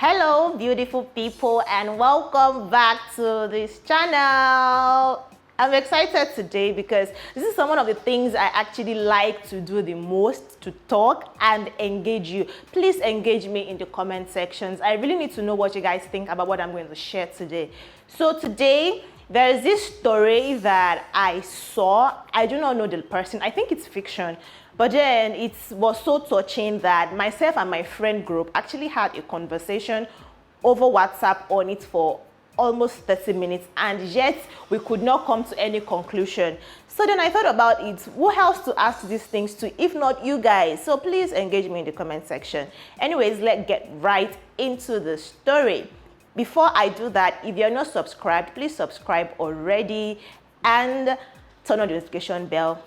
Hello beautiful people and welcome back to this channel. I'm excited today because this is one of the things I actually like to do the most, to talk and engage you. Please engage me in the comment sections. I really need to know what you guys think about what I'm going to share today. So today there is this story that I saw. I do not know the person. I think it's fiction. But then it was so touching that myself and my friend group actually had a conversation over WhatsApp on it for almost 30 minutes, and yet we could not come to any conclusion. So then I thought about it. Who else to ask these things to if not you guys? So please engage me in the comment section. Anyways, let's get right into the story. Before I do that, if you're not subscribed, please subscribe already and turn on the notification bell.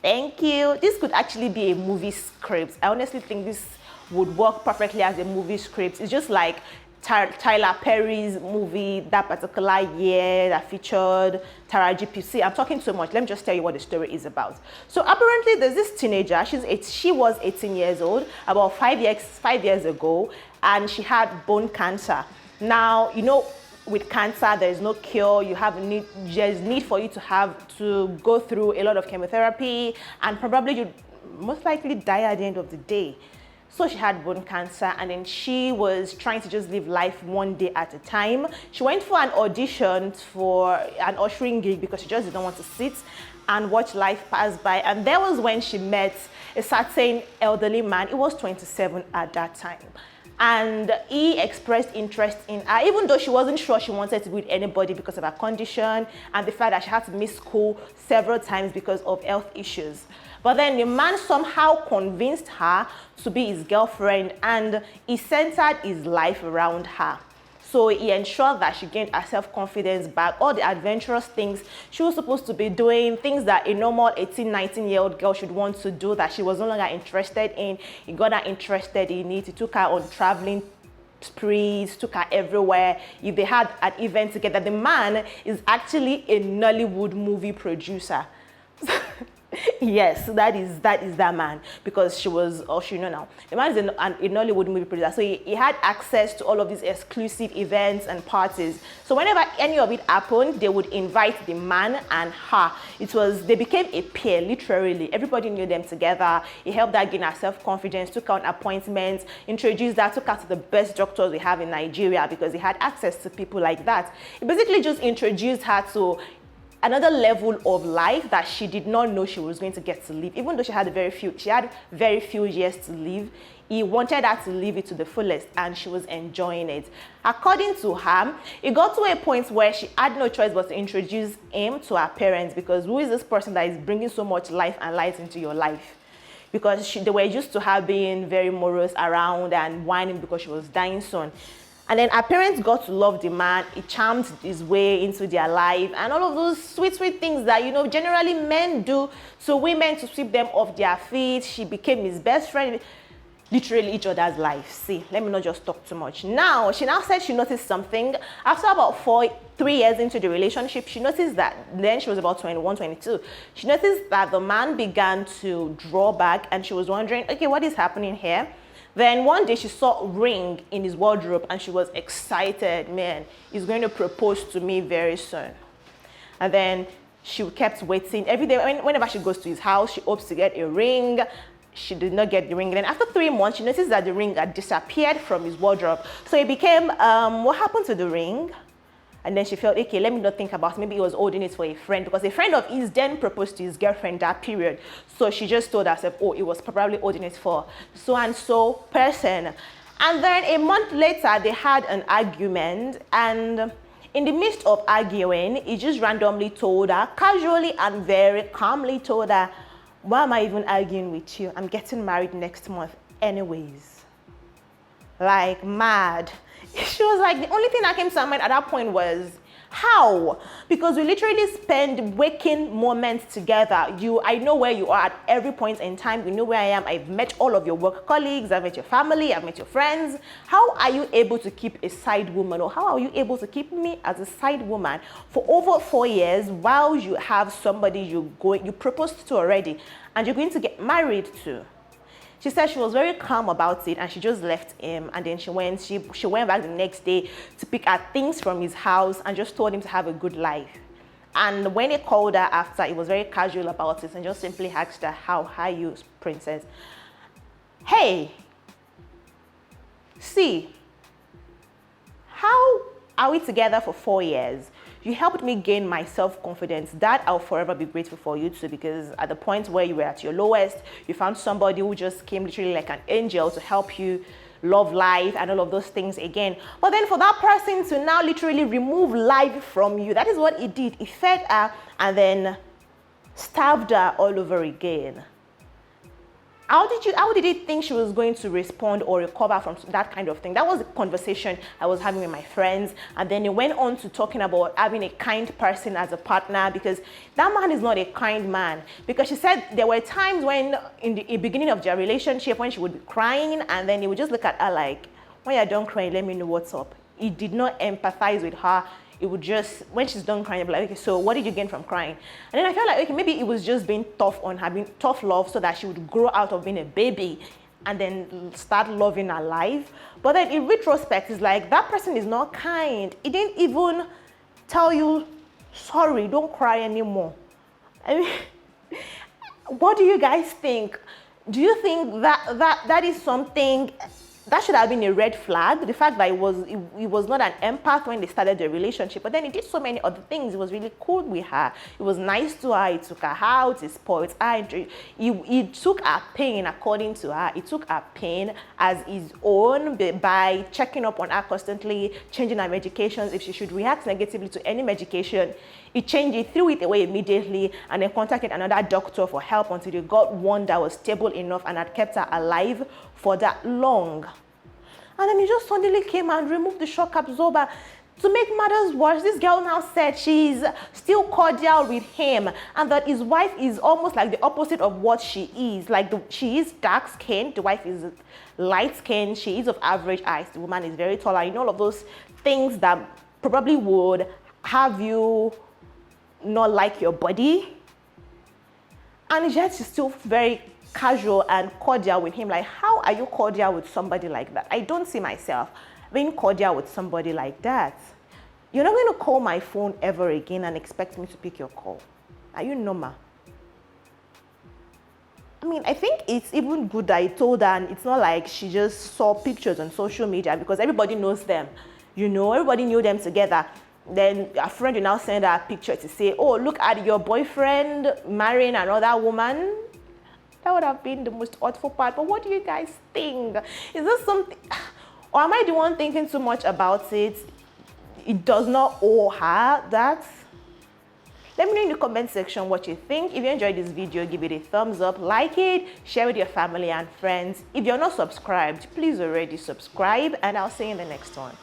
Thank you. This could actually be a movie script. I honestly think this would work perfectly as a movie script. It's just like Tyler Perry's movie that particular year that featured Tara GPC. I'm talking too much. Let me just tell you what the story is about. So apparently there's this teenager. She was 18 years old, about 5 years ago, and she had bone cancer. Now, you know, with cancer, there is no cure. There's need for you to go through a lot of chemotherapy, and probably you most likely die at the end of the day. So she had bone cancer, and then she was trying to just live life one day at a time. She went for an audition for an ushering gig because she just didn't want to sit and watch life pass by. And there was when she met a certain elderly man. He was 27 at that time. And he expressed interest in her, even though she wasn't sure she wanted to be with anybody because of her condition and the fact that she had to miss school several times because of health issues. But then the man somehow convinced her to be his girlfriend, and he centered his life around her. So he ensured that she gained her self-confidence back, all the adventurous things she was supposed to be doing, things that a normal 18, 19-year-old girl should want to do that she was no longer interested in. He got her interested in it. He took her on traveling sprees, took her everywhere. If they had an event together, the man is actually a Nollywood movie producer. Yes, that is that man, because she was, or she know now, the man is a Nollywood movie producer, so he had access to all of these exclusive events and parties. So whenever any of it happened, they would invite the man and her. They became a pair, literally. Everybody knew them together. He helped her gain her self-confidence, took her on appointments, introduced her, took her to the best doctors we have in Nigeria because he had access to people like that. He basically just introduced her to another level of life that she did not know she was going to get to live. Even though she had very few years to live, he wanted her to live it to the fullest, and she was enjoying it. According to her, it got to a point where she had no choice but to introduce him to her parents, because who is this person that is bringing so much life and light into your life? Because they were used to her being very morose around and whining because she was dying soon. And then her parents got to love the man. He charmed his way into their life, and all of those sweet, sweet things that, you know, generally men do to women to sweep them off their feet. She became his best friend, literally each other's life. See, let me not just talk too much. She now said she noticed something. After about 3 years into the relationship, she noticed that, then she was about 21, 22. She noticed that the man began to draw back, and she was wondering, okay, what is happening here? Then one day she saw a ring in his wardrobe, and she was excited. Man, he's going to propose to me very soon. And then she kept waiting. Every day, whenever she goes to his house, she hopes to get a ring. She did not get the ring. And then after 3 months, she noticed that the ring had disappeared from his wardrobe. So it became, what happened to the ring? And then she felt, okay, let me not think about it. Maybe he was holding it for a friend, because a friend of his then proposed to his girlfriend that period. So she just told herself, oh, he was probably holding it for so-and-so person. And then a month later, they had an argument. And in the midst of arguing, he just randomly told her, casually and very calmly told her, why am I even arguing with you? I'm getting married next month anyways. Like, mad. She was like, the only thing that came to her mind at that point was, how? Because we literally spend waking moments together. I know where you are at every point in time. You know where I am. I've met all of your work colleagues. I've met your family. I've met your friends. How are you able to keep a side woman, or how are you able to keep me as a side woman for over 4 years while you have somebody you proposed to already and you're going to get married to? She said she was very calm about it and she just left him, and then she went back the next day to pick up things from his house and just told him to have a good life. And when he called her after, he was very casual about it and just simply asked her, how are you, princess? Hey, see, how are we together for 4 years? You helped me gain my self-confidence. That I'll forever be grateful for you too, because at the point where you were at your lowest, you found somebody who just came literally like an angel to help you love life and all of those things again. But then for that person to now literally remove life from you, that is what he did. He fed her and then starved her all over again. How did you think she was going to respond or recover from that kind of thing? That was the conversation I was having with my friends. And then it went on to talking about having a kind person as a partner, because that man is not a kind man. Because she said there were times when in the beginning of their relationship when she would be crying and then he would just look at her like, when you're done crying, let me know what's up. He did not empathize with her. It would just, when she's done crying, be like, okay, so what did you gain from crying? And then I felt like, okay, maybe it was just being tough on her, being tough love, so that she would grow out of being a baby and then start loving her life. But then in retrospect, it's like, that person is not kind. He didn't even tell you, sorry, don't cry anymore. I mean, what do you guys think? Do you think that is something that should have been a red flag? The fact that he was not an empath when they started the relationship, but then he did so many other things. He was really cool with her. He was nice to her. He took her out. He spoiled her. He took her pain according to her. He took her pain as his own by checking up on her constantly, changing her medications. If she should react negatively to any medication, he changed it, threw it away immediately, and then contacted another doctor for help until he got one that was stable enough and had kept her alive for that long. And then he just suddenly came and removed the shock absorber. To make matters worse, this girl now said she's still cordial with him and that his wife is almost like the opposite of what she is. Like she is dark-skinned, the wife is light-skinned, she is of average height, the woman is very tall, and all of those things that probably would have you not like your body. And yet she's still very casual and cordial with him. Like, how are you cordial with somebody like that? I don't see myself being cordial with somebody like that. You're not going to call my phone ever again and expect me to pick your call. Are you normal? I mean, I think it's even good that I told her, and it's not like she just saw pictures on social media, because everybody knows them. You know, everybody knew them together. Then a friend will now send her a picture to say, oh, look at your boyfriend marrying another woman. That would have been the most awful part. But what do you guys think? Is this something, or am I the one thinking too much about it? It does not owe her that. Let me know in the comment section what you think. If you enjoyed this video, give it a thumbs up, like it, share with your family and friends. If you're not subscribed, please already subscribe, and I'll see you in the next one.